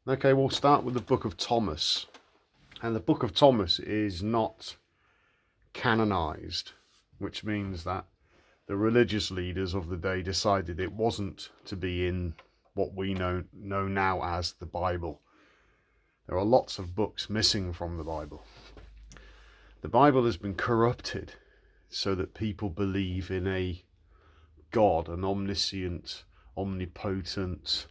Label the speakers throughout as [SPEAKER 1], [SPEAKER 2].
[SPEAKER 1] Okay, we'll start with the Book of Thomas. And the Book of Thomas is not canonized, which means that the religious leaders of the day decided it wasn't to be in what we know now as the Bible. There are lots of books missing from the Bible. The Bible has been corrupted so that people believe in a God, an omniscient, omnipotent,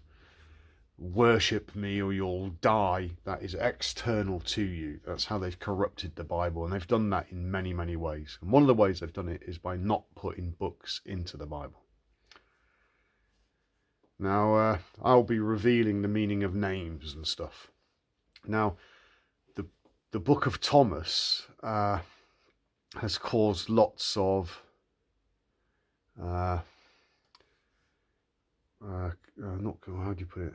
[SPEAKER 1] worship me or you'll die, that is external to you. That's how they've corrupted the Bible, and they've done that in many, many ways. And one of the ways they've done it is by not putting books into the Bible. Now, I'll be revealing the meaning of names and stuff. Now, the Book of Thomas has caused lots of how do you put it?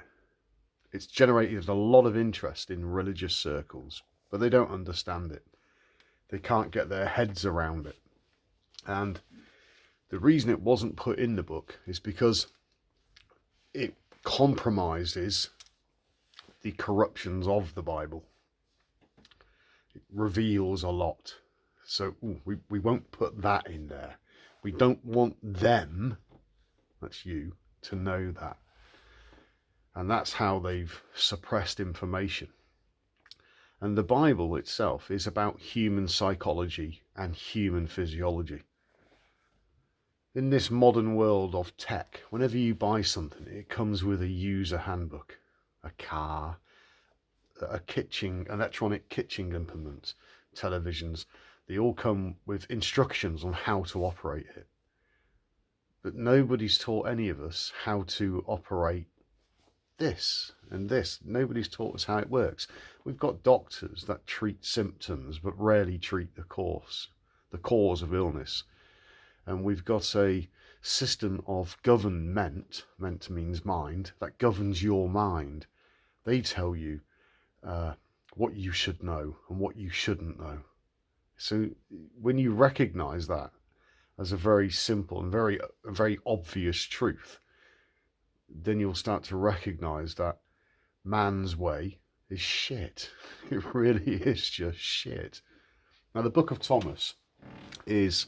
[SPEAKER 1] It's generated a lot of interest in religious circles, but they don't understand it. They can't get their heads around it. And the reason it wasn't put in the book is because it compromises the corruptions of the Bible. It reveals a lot. So we won't put that in there. We don't want them, that's you, to know that. And that's how they've suppressed information. And the Bible itself is about human psychology and human physiology. In this modern world of tech, whenever you buy something, it comes with a user handbook, a car, a kitchen, electronic kitchen implements, televisions. They all come with instructions on how to operate it. But nobody's taught any of us how to operate this and this. Nobody's taught us how it works. We've got doctors that treat symptoms but rarely treat the cause of illness. And we've got a system of government, meant means mind, that governs your mind. They tell you what you should know and what you shouldn't know. So when you recognize that as a very simple and very obvious truth, then you'll start to recognize that man's way is shit. It really is just shit. Now, the Book of Thomas is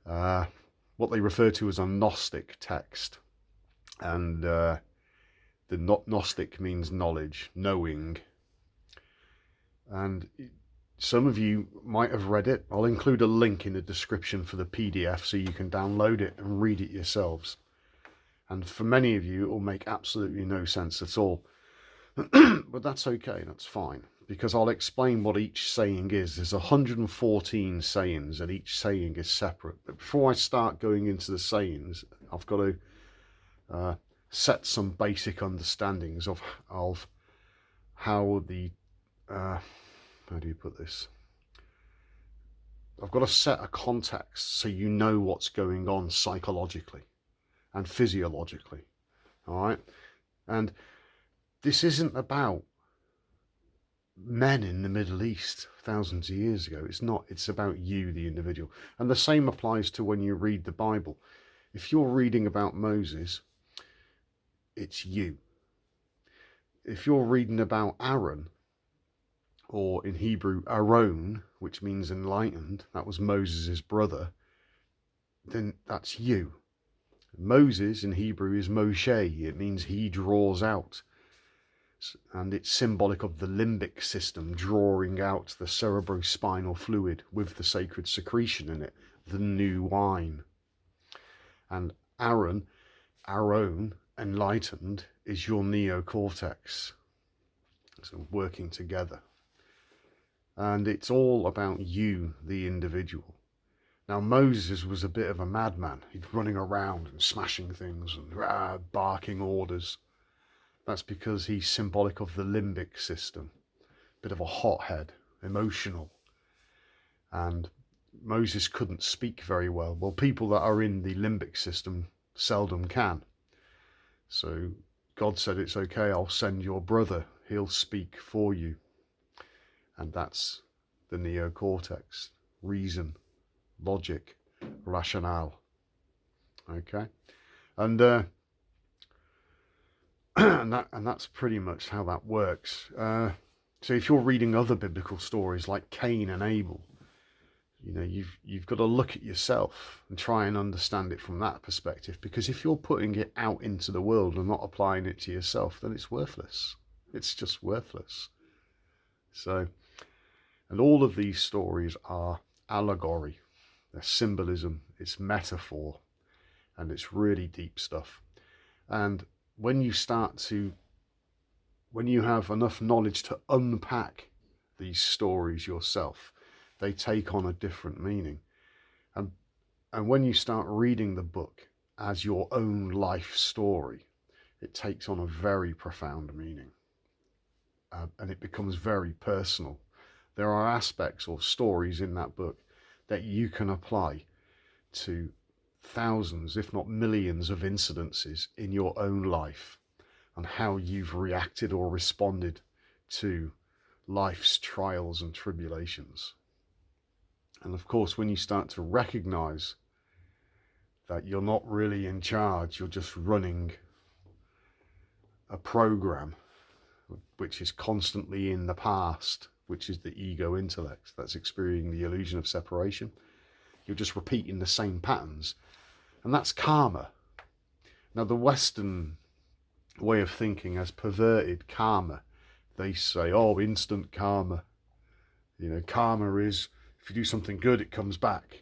[SPEAKER 1] what they refer to as a Gnostic text. And the Gnostic means knowledge, knowing. And some of you might have read it. I'll include a link in the description for the PDF so you can download it and read it yourselves. And for many of you, it will make absolutely no sense at all. But that's okay, that's fine. Because I'll explain what each saying is. There's 114 sayings, and each saying is separate. But before I start going into the sayings, I've got to set some basic understandings of how the... how do you put this? I've got to set a context so you know what's going on psychologically and physiologically, all right? And this isn't about men in the Middle East thousands of years ago. It's not. It's about you, the individual. And the same applies to when you read the Bible. If you're reading about Moses, it's you. If you're reading about Aaron, or in Hebrew, Aaron, which means enlightened, that was Moses' brother, then that's you. Moses in Hebrew is Moshe. It means he draws out. And it's symbolic of the limbic system drawing out the cerebrospinal fluid with the sacred secretion in it, the new wine. And Aaron, enlightened, is your neocortex. So working together. And it's all about you, the individual. Now, Moses was a bit of a madman. He'd running around and smashing things and barking orders. That's because he's symbolic of the limbic system. Bit of a hothead, emotional. And Moses couldn't speak very well. Well, people that are in the limbic system seldom can. So God said, it's okay, I'll send your brother. He'll speak for you. And that's the neocortex, reason, logic, rationale. Okay? And and that's pretty much how that works. So if you're reading other biblical stories like Cain and Abel, you've got to look at yourself and try and understand it from that perspective, because if you're putting it out into the world and not applying it to yourself, then it's worthless. It's just worthless. So, and all of these stories are allegory, they're symbolism, it's metaphor, and it's really deep stuff. And when you have enough knowledge to unpack these stories yourself, they take on a different meaning. And when you start reading the book as your own life story, it takes on a very profound meaning. And it becomes very personal. There are aspects or stories in that book that you can apply to thousands, if not millions, of incidences in your own life, and how you've reacted or responded to life's trials and tribulations. And of course, when you start to recognize that you're not really in charge, you're just running a program which is constantly in the past, which is the ego intellect that's experiencing the illusion of separation. You're just repeating the same patterns, and that's karma. Now, the Western way of thinking has perverted karma. They say, oh, instant karma. Karma is, if you do something good, it comes back.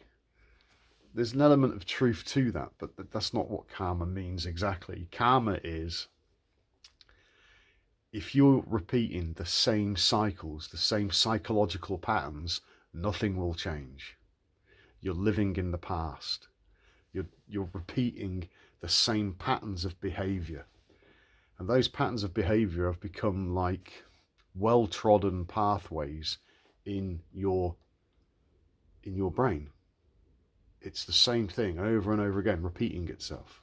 [SPEAKER 1] There's an element of truth to that, but that's not what karma means exactly. Karma is, if you're repeating the same cycles, the same psychological patterns, nothing will change. You're living in the past. You're repeating the same patterns of behavior. And those patterns of behavior have become like well-trodden pathways in your brain. It's the same thing over and over again, repeating itself.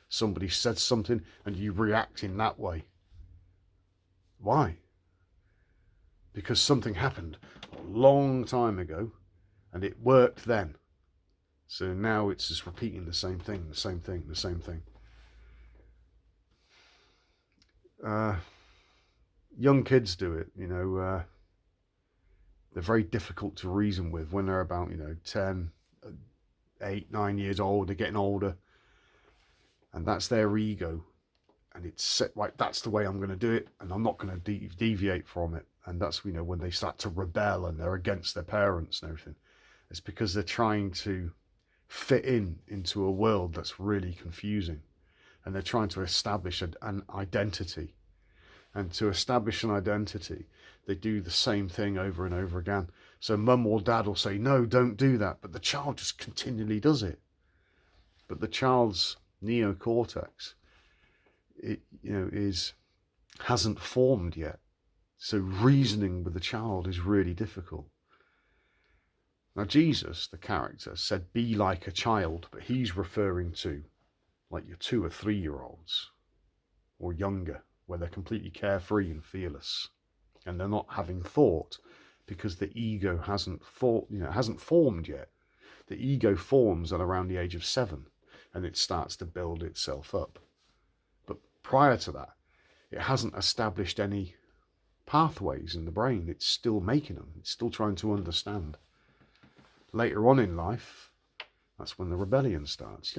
[SPEAKER 1] Somebody said something and you react in that way. Why? Because something happened a long time ago and it worked then. So now it's just repeating the same thing, the same thing, the same thing. Young kids do it, they're very difficult to reason with when they're about, 10, 8, 9 years old. They're getting older, and that's their ego, and it's set right. That's the way I'm going to do it, and I'm not going to deviate from it. And that's when they start to rebel and they're against their parents and everything. It's because they're trying to fit into a world that's really confusing, and they're trying to establish an identity. And to establish an identity, they do the same thing over and over again. So mum or dad will say, no, don't do that. But the child just continually does it. But the child's neocortex, hasn't formed yet. So reasoning with the child is really difficult. Now, Jesus, the character, said, be like a child. But he's referring to like your 2 or 3 year olds or younger, where they're completely carefree and fearless, and they're not having thought because the ego hasn't formed yet. The ego forms at around the age of 7, and it starts to build itself up. But prior to that, it hasn't established any pathways in the brain. It's still making them. It's still trying to understand. Later on in life, that's when the rebellion starts.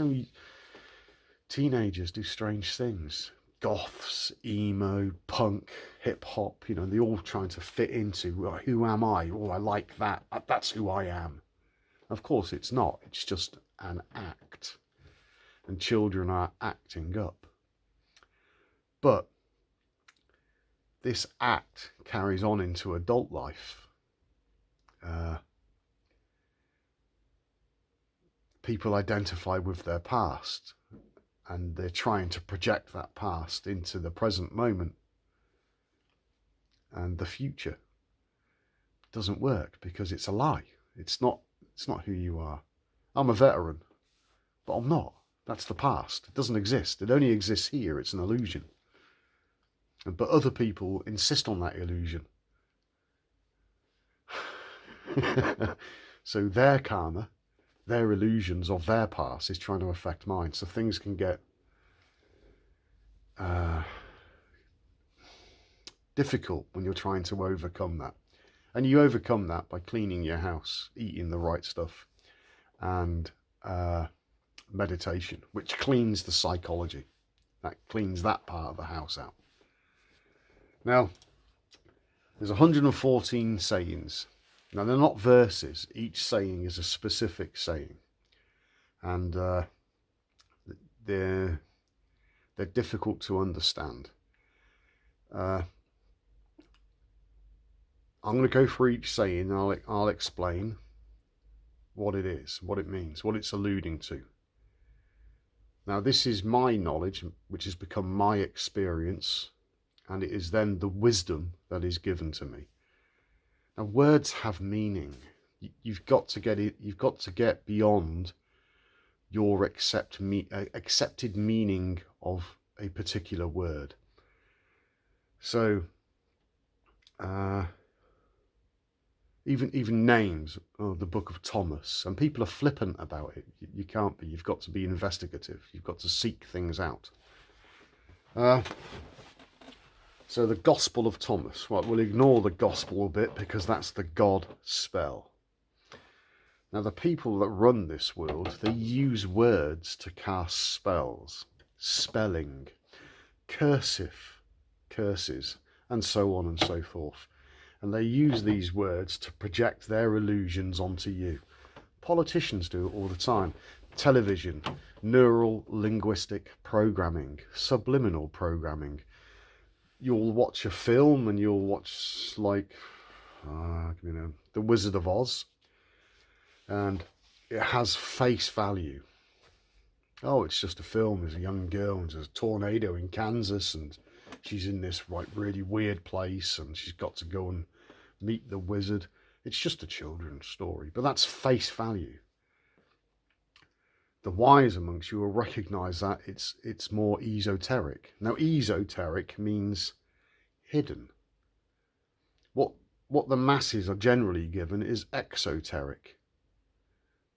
[SPEAKER 1] Teenagers do strange things. Goths, emo, punk, hip hop, they're all trying to fit into, who am I? Oh, I like that. That's who I am. Of course it's not. It's just an act. And children are acting up. But this act carries on into adult life. People identify with their past, and they're trying to project that past into the present moment. And the future doesn't work because it's a lie. It's not who you are. I'm a veteran, but I'm not. That's the past. It doesn't exist. It only exists here. It's an illusion. But other people insist on that illusion. So their karma, their illusions of their past is trying to affect mine. So things can get difficult when you're trying to overcome that. And you overcome that by cleaning your house, eating the right stuff, and meditation, which cleans the psychology. That cleans that part of the house out. Now, there's 114 sayings. Now, they're not verses. Each saying is a specific saying. And they're difficult to understand. I'm going to go through each saying and I'll explain what it is, what it means, what it's alluding to. Now, this is my knowledge, which has become my experience, and it is then the wisdom that is given to me. Now, words have meaning. You've got to get it. You've got to get beyond your accepted meaning of a particular word. So, even names, the Book of Thomas, and people are flippant about it. You can't be. You've got to be investigative. You've got to seek things out. So the Gospel of Thomas. Well, we'll ignore the Gospel a bit because that's the God spell. Now, the people that run this world, they use words to cast spells, spelling, cursive, curses, and so on and so forth. And they use these words to project their illusions onto you. Politicians do it all the time. Television, neural linguistic programming, subliminal programming. You'll watch a film and you'll watch, like, The Wizard of Oz, and it has face value. Oh, it's just a film. There's a young girl and there's a tornado in Kansas and she's in this really weird place and she's got to go and meet the wizard. It's just a children's story, but that's face value. The wise amongst you will recognize that it's more esoteric. Now, esoteric means hidden. What the masses are generally given is exoteric.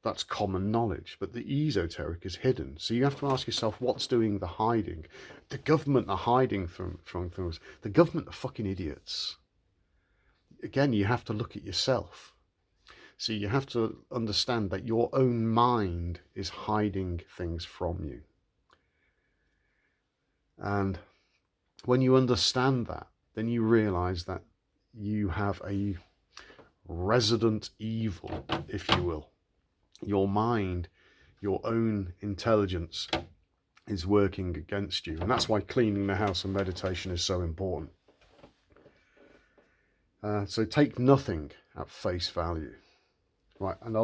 [SPEAKER 1] That's common knowledge, but the esoteric is hidden. So you have to ask yourself, what's doing the hiding? The government are hiding from things. The government are fucking idiots. Again, you have to look at yourself. So you have to understand that your own mind is hiding things from you. And when you understand that, then you realize that you have a resident evil, if you will. Your mind, your own intelligence is working against you. And that's why cleaning the house and meditation is so important. So take nothing at face value. Right, and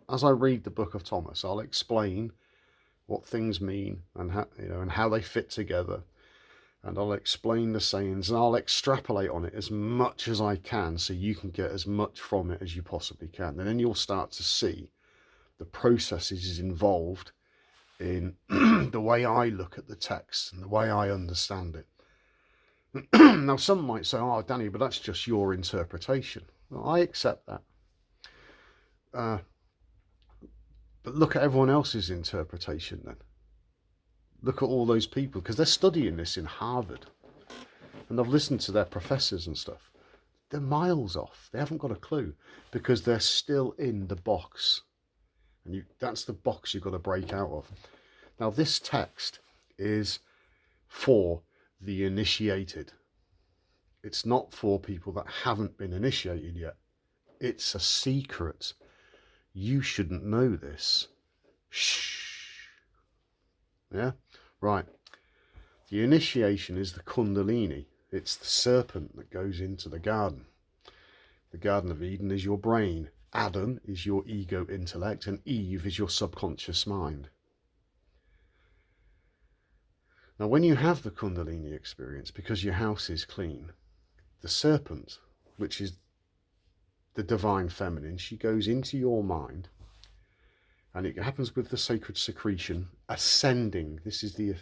[SPEAKER 1] as I read the Book of Thomas, I'll explain what things mean and how they fit together. And I'll explain the sayings and I'll extrapolate on it as much as I can so you can get as much from it as you possibly can. And then you'll start to see the processes involved in the way I look at the text and the way I understand it. Now, some might say, oh, Danny, but that's just your interpretation. Well, I accept that. But look at everyone else's interpretation then. Look at all those people, because they're studying this in Harvard. And I've listened to their professors and stuff. They're miles off. They haven't got a clue because they're still in the box. And that's the box you've got to break out of. Now, this text is for the initiated. It's not for people that haven't been initiated yet. It's a secret. You shouldn't know this. Shh. Yeah? Right. The initiation is the Kundalini. It's the serpent that goes into the garden. The Garden of Eden is your brain. Adam is your ego intellect. And Eve is your subconscious mind. Now, when you have the Kundalini experience, because your house is clean, the serpent, which is the divine feminine, she goes into your mind, and it happens with the sacred secretion ascending. This is the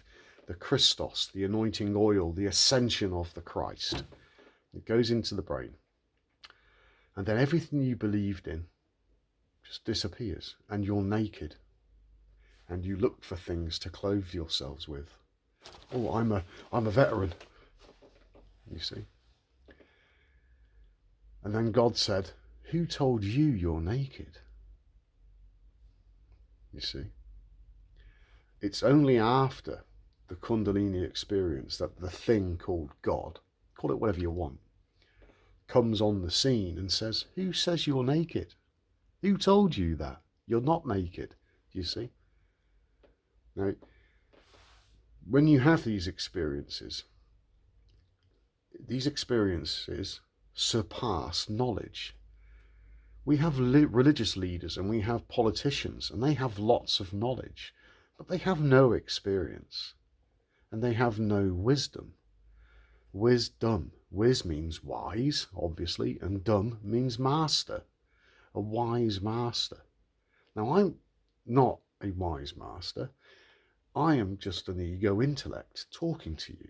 [SPEAKER 1] Christos, the anointing oil, the ascension of the Christ. It goes into the brain, and then everything you believed in just disappears, and you're naked, and you look for things to clothe yourselves with. Oh, I'm a veteran, you see. And then God said, who told you you're naked? You see? It's only after the Kundalini experience that the thing called God, call it whatever you want, comes on the scene and says, who says you're naked? Who told you that? You're not naked. You see? Now, when you have these experiences surpass knowledge. We have religious leaders and we have politicians, and they have lots of knowledge, but they have no experience and they have no wisdom. Wisdom. Wiz means wise, obviously, and dum means master. A wise master. Now, I'm not a wise master. I am just an ego intellect talking to you.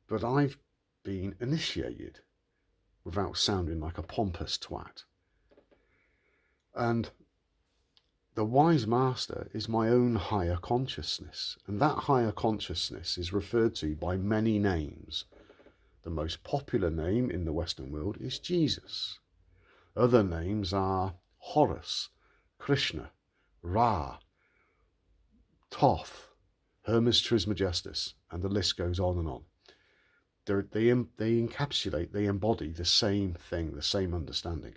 [SPEAKER 1] But I've been initiated without sounding like a pompous twat. And the wise master is my own higher consciousness. And that higher consciousness is referred to by many names. The most popular name in the Western world is Jesus. Other names are Horus, Krishna, Ra, Thoth, Hermes Trismegistus, and the list goes on and on. They encapsulate, they embody the same thing, the same understanding.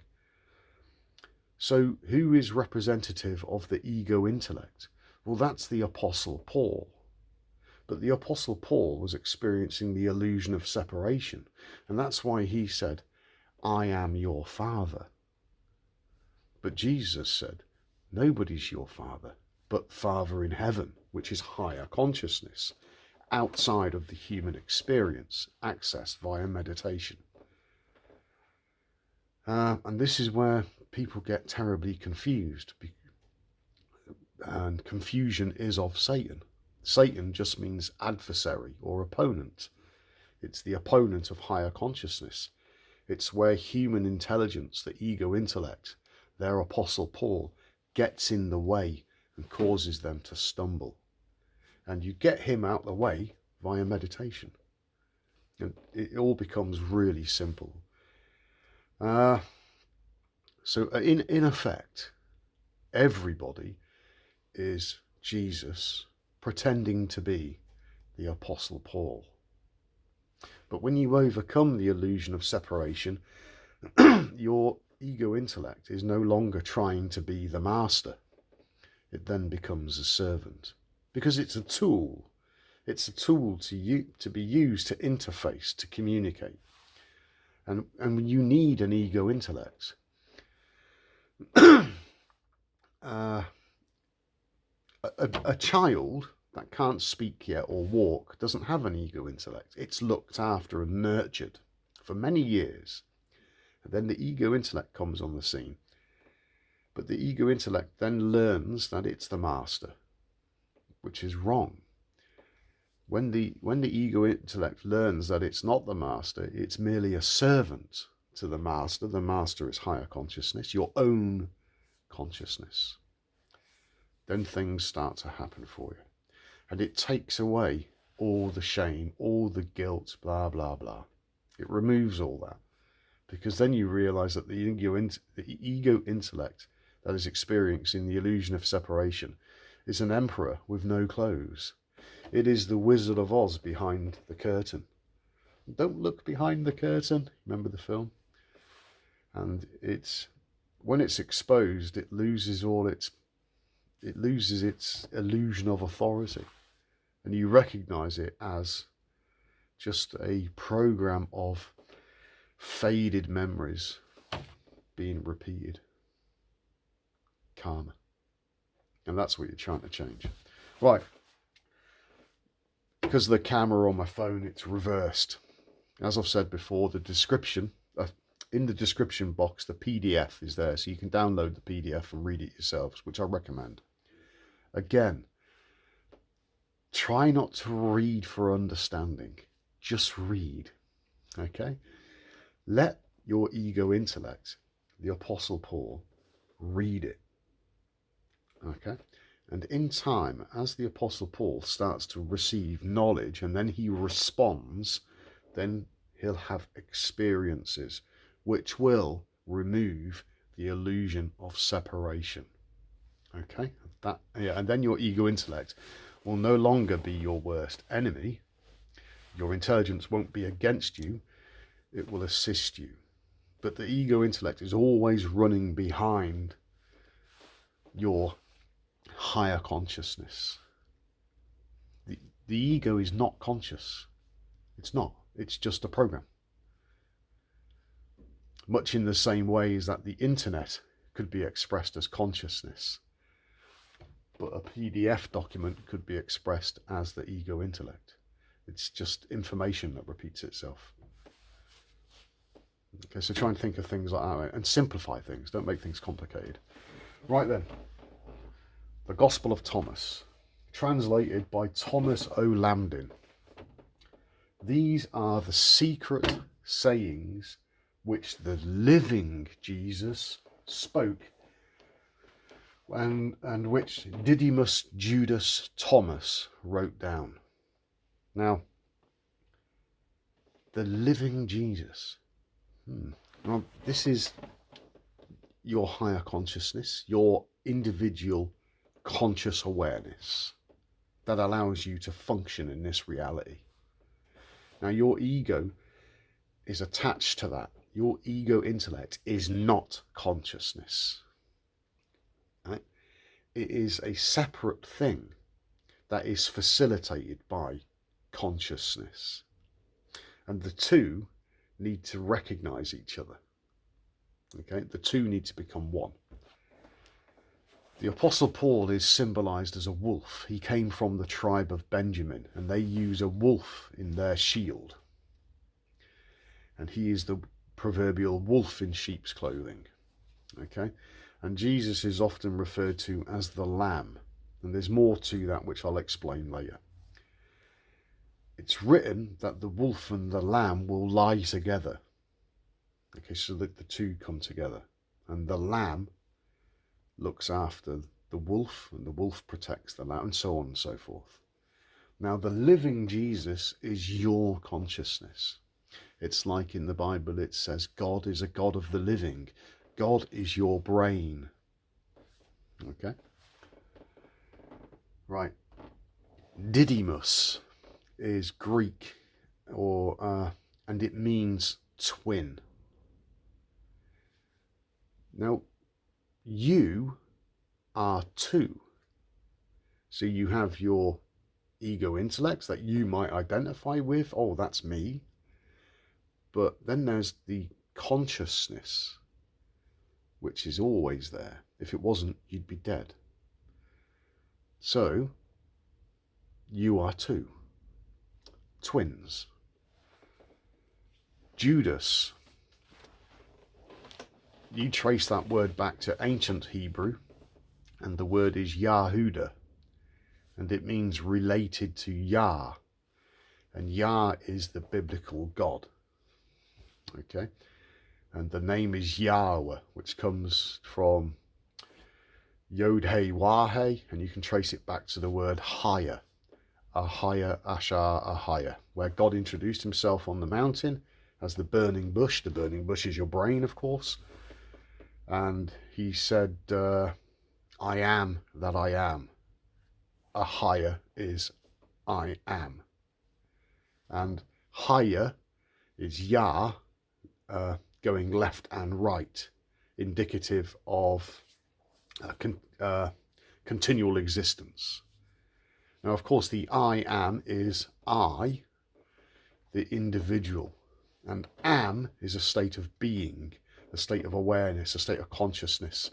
[SPEAKER 1] So who is representative of the ego intellect? Well, that's the Apostle Paul. But the Apostle Paul was experiencing the illusion of separation. And that's why he said, I am your father. But Jesus said, nobody's your father, but Father in heaven, which is higher consciousness, outside of the human experience, accessed via meditation. And this is where people get terribly confused. And confusion is of Satan. Satan just means adversary or opponent. It's the opponent of higher consciousness. It's where human intelligence, the ego intellect, their Apostle Paul, gets in the way and causes them to stumble. And you get him out the way via meditation. And it all becomes really simple. So in effect, everybody is Jesus pretending to be the Apostle Paul. But when you overcome the illusion of separation, your ego intellect is no longer trying to be the master. It then becomes a servant. Because it's a tool. It's a tool to be used to interface, to communicate. And you need an ego intellect. A child that can't speak yet or walk doesn't have an ego intellect. It's looked after and nurtured for many years. And then the ego intellect comes on the scene. But the ego intellect then learns that it's the master, which is wrong. When the ego intellect learns that it's not the master, it's merely a servant to the master. The master is higher consciousness, your own consciousness. Then things start to happen for you. And it takes away all the shame, all the guilt, blah, blah, blah. It removes all that. Because then you realize that the ego intellect that is experiencing the illusion of separation is an emperor with no clothes. It is the Wizard of Oz behind the curtain. Don't look behind the curtain. Remember the film? And when it's exposed, it loses its illusion of authority. And you recognize it as just a program of faded memories being repeated. Karma. And that's what you're trying to change. Right. Because of the camera on my phone, it's reversed. As I've said before, the description, in the description box, the PDF is there. So you can download the PDF and read it yourselves, which I recommend. Again, try not to read for understanding. Just read. Okay? Let your ego intellect, the Apostle Paul, read it. Okay? And in time, as the Apostle Paul starts to receive knowledge and then he responds, then he'll have experiences which will remove the illusion of separation. Okay, and then your ego intellect will no longer be your worst enemy. Your intelligence won't be against you, it will assist you. But the ego intellect is always running behind your higher consciousness. The ego is not conscious. It's not. It's just a program. Much in the same way as that the internet could be expressed as consciousness, but a PDF document could be expressed as the ego intellect. It's just information that repeats itself. Okay, so try and think of things like that and simplify things. Don't make things complicated. Right then, the Gospel of Thomas, translated by Thomas O. Lambdin. These are the secret sayings which the living Jesus spoke, and which Didymus Judas Thomas wrote down. Now, the living Jesus. Well, this is your higher consciousness, your individual conscious awareness that allows you to function in this reality. Now, your ego is attached to that. Your ego intellect is not consciousness. Right? It is a separate thing that is facilitated by consciousness. And the two need to recognize each other. Okay, the two need to become one. The Apostle Paul is symbolized as a wolf. He came from the tribe of Benjamin, and they use a wolf in their shield. And he is the proverbial wolf in sheep's clothing. Okay, and Jesus is often referred to as the lamb. And there's more to that which I'll explain later. It's written that the wolf and the lamb will lie together. Okay, so that the two come together. And the lamb looks after the wolf, and the wolf protects the lamb, and so on and so forth. Now, the living Jesus is your consciousness. It's like in the Bible it says God is a God of the living. God is your brain. Okay? Right. Didymus is Greek, and it means twin. Now, you are two. So you have your ego intellects that you might identify with. Oh, that's me. But then there's the consciousness, which is always there. If it wasn't, you'd be dead. So you are two. Twins. Judas. You trace that word back to ancient Hebrew, and the word is Yahuda, and it means related to Yah, and Yah is the biblical God. Okay, and the name is Yahweh, which comes from Yod-He Wah-He, and you can trace it back to the word higher, Ahaya Ashar Ahaya, where God introduced himself on the mountain as the burning bush. The burning bush is your brain, of course. And he said, I am that I am. Ahaya is I am. And higher is Yah, going left and right, indicative of continual existence. Now, of course, the I am is I, the individual, and am is a state of being, a state of awareness, a state of consciousness.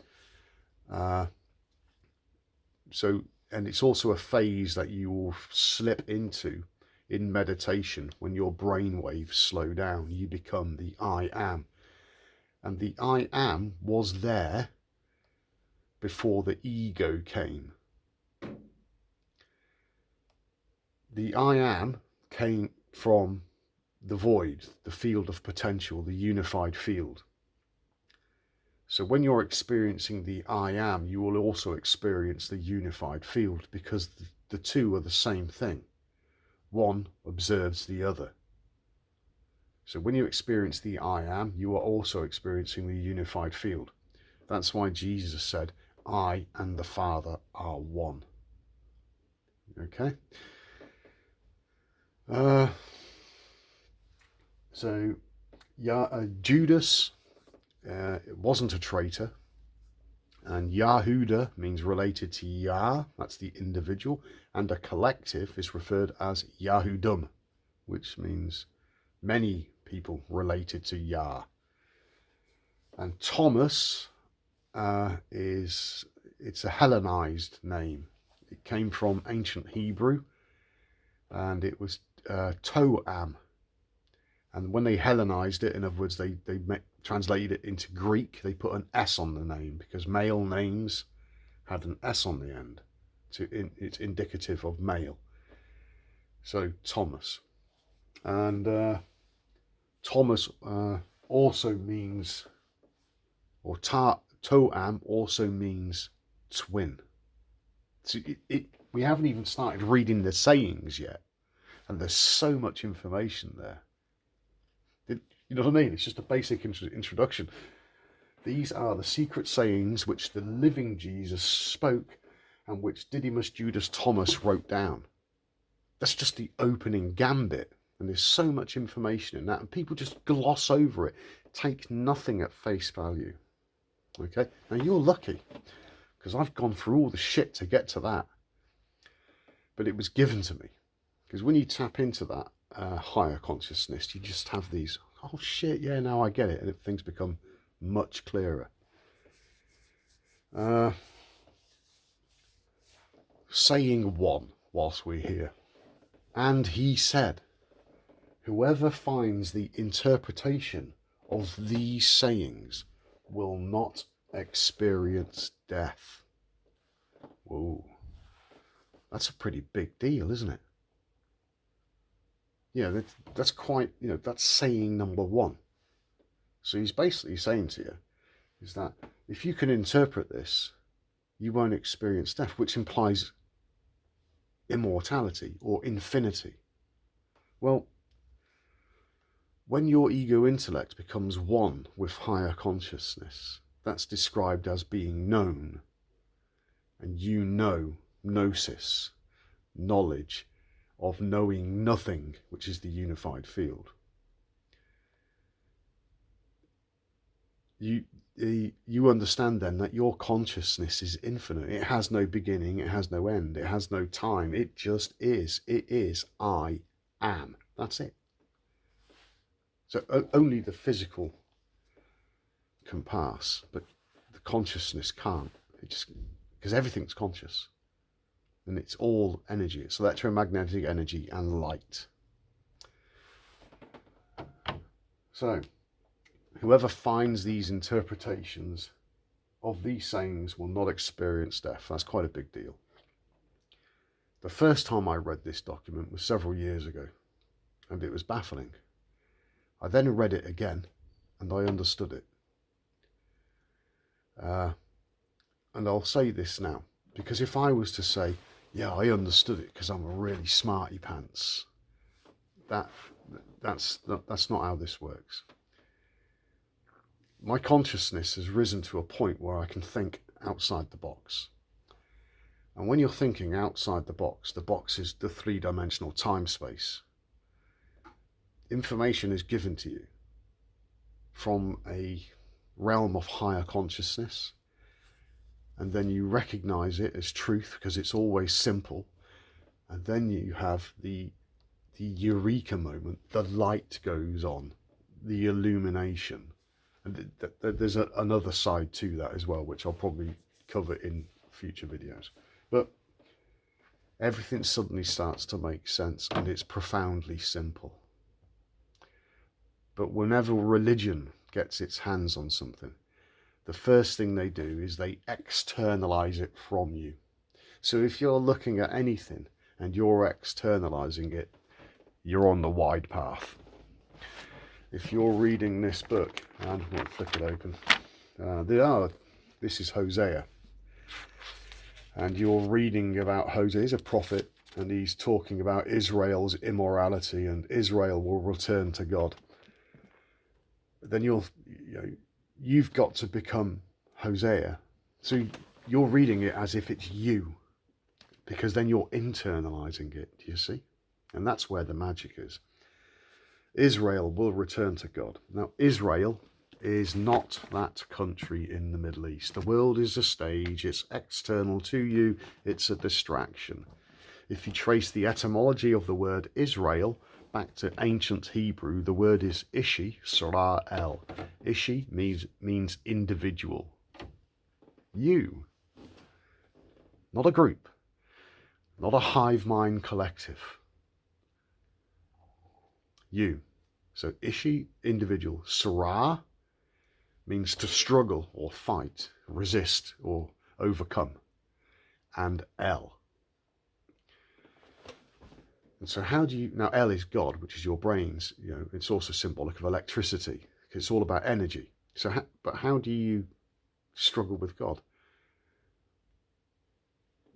[SPEAKER 1] And it's also a phase that you will slip into in meditation when your brain waves slow down. You become the I am. And the I am was there before the ego came. The I am came from the void, the field of potential, the unified field. So when you're experiencing the I am, you will also experience the unified field, because the two are the same thing. One observes the other. So when you experience the I am, you are also experiencing the unified field. That's why Jesus said, I and the Father are one. Okay? So Judas it wasn't a traitor. And Yahuda means related to Yah, that's the individual. And a collective is referred as Yahudum, which means many people related to Yah. And Thomas it's a Hellenized name. It came from ancient Hebrew, and it was Toam. And when they Hellenized it, in other words, they translated it into Greek, they put an S on the name because male names had an S on the end. It's indicative of male. So Thomas. And Thomas also means, or Toam also means twin. So we haven't even started reading the sayings yet, and there's so much information there. You know what I mean? It's just a basic introduction. These are the secret sayings which the living Jesus spoke and which Didymus Judas Thomas wrote down. That's just the opening gambit, and there's so much information in that, and people just gloss over it, take nothing at face value. Okay, now you're lucky, because I've gone through all the shit to get to that, but it was given to me. Because when you tap into that higher consciousness, you just have these, oh shit, yeah, now I get it, and things become much clearer. Saying one whilst we're here. And he said, whoever finds the interpretation of these sayings will not experience death. Whoa. That's a pretty big deal, isn't it? Yeah, that's quite, that's saying number one. So he's basically saying to you is that if you can interpret this, you won't experience death, which implies immortality or infinity. Well, when your ego intellect becomes one with higher consciousness, that's described as being known. And you know gnosis, knowledge of knowing nothing, which is the unified field. You understand then that your consciousness is infinite. It has no beginning, it has no end, it has no time. It just is. It is I am. That's it. So only the physical can pass, but the consciousness can't. Because everything's conscious. And it's all energy. It's electromagnetic energy and light. So, whoever finds these interpretations of these sayings will not experience death. That's quite a big deal. The first time I read this document was several years ago, and it was baffling. I then read it again, and I understood it. And I'll say this now, because if I was to say, yeah, I understood it because I'm a really smarty pants, that's not how this works. My consciousness has risen to a point where I can think outside the box. And when you're thinking outside the box is the three-dimensional time-space. Information is given to you from a realm of higher consciousness, and then you recognize it as truth because it's always simple, and then you have the eureka moment, the light goes on, the illumination. And there's another side to that as well, which I'll probably cover in future videos. But everything suddenly starts to make sense, and it's profoundly simple. But whenever religion gets its hands on something, the first thing they do is they externalize it from you. So if you're looking at anything and you're externalizing it, you're on the wide path. If you're reading this book, and we'll flick it open, this is Hosea, and you're reading about Hosea. He's a prophet, and he's talking about Israel's immorality, and Israel will return to God. then you've got to become Hosea. So you're reading it as if it's you, because then you're internalizing it, do you see? And that's where the magic is. Israel will return to God. Now, Israel is not that country in the Middle East. The world is a stage. It's external to you. It's a distraction. If you trace the etymology of the word Israel back to ancient Hebrew, the word is Ishi, Sarah El. Ishi means individual. You. Not a group. Not a hive mind collective. You. So Ishi, individual. Sarah means to struggle or fight, resist or overcome. And El. And so how do you, now El is God, which is your brains, it's also symbolic of electricity, because it's all about energy. So, but how do you struggle with God?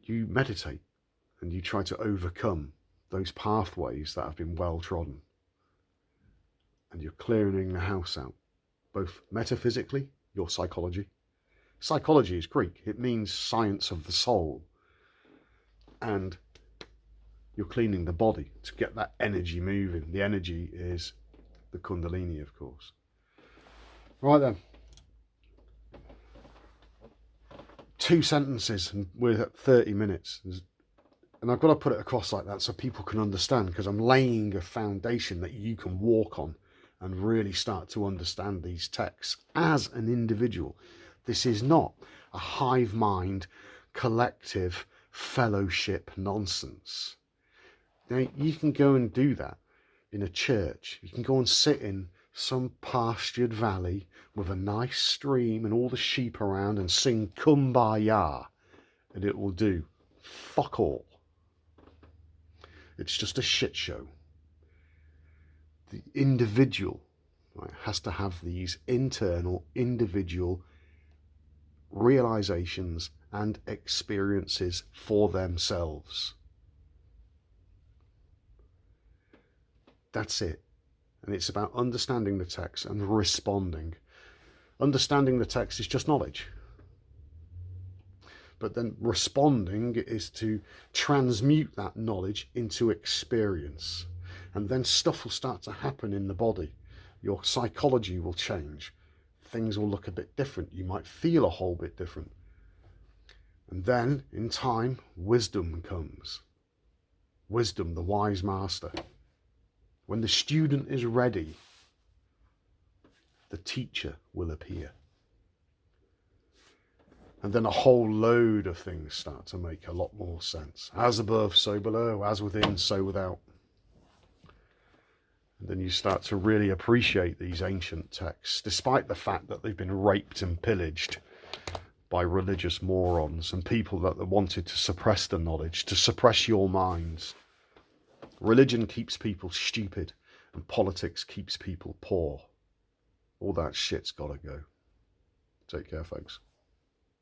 [SPEAKER 1] You meditate and you try to overcome those pathways that have been well trodden. And you're clearing the house out, both metaphysically, your psychology. Psychology is Greek. It means science of the soul. And you're cleaning the body to get that energy moving. The energy is the Kundalini, of course. Right then. 2 sentences and we're at 30 minutes. And I've got to put it across like that so people can understand, because I'm laying a foundation that you can walk on and really start to understand these texts as an individual. This is not a hive mind, collective, fellowship nonsense. Now, you can go and do that in a church. You can go and sit in some pastured valley with a nice stream and all the sheep around and sing Kumbaya, and it will do fuck all. It's just a shit show. The individual, right, has to have these internal, individual realizations and experiences for themselves. That's it. And it's about understanding the text and responding. Understanding the text is just knowledge. But then responding is to transmute that knowledge into experience. And then stuff will start to happen in the body. Your psychology will change. Things will look a bit different. You might feel a whole bit different. And then, in time, wisdom comes. Wisdom, the wise master. When the student is ready, the teacher will appear. And then a whole load of things start to make a lot more sense. As above, so below. As within, so without. And then you start to really appreciate these ancient texts, despite the fact that they've been raped and pillaged by religious morons and people that wanted to suppress the knowledge, to suppress your minds. Religion keeps people stupid and politics keeps people poor. All that shit's got to go. Take care, folks.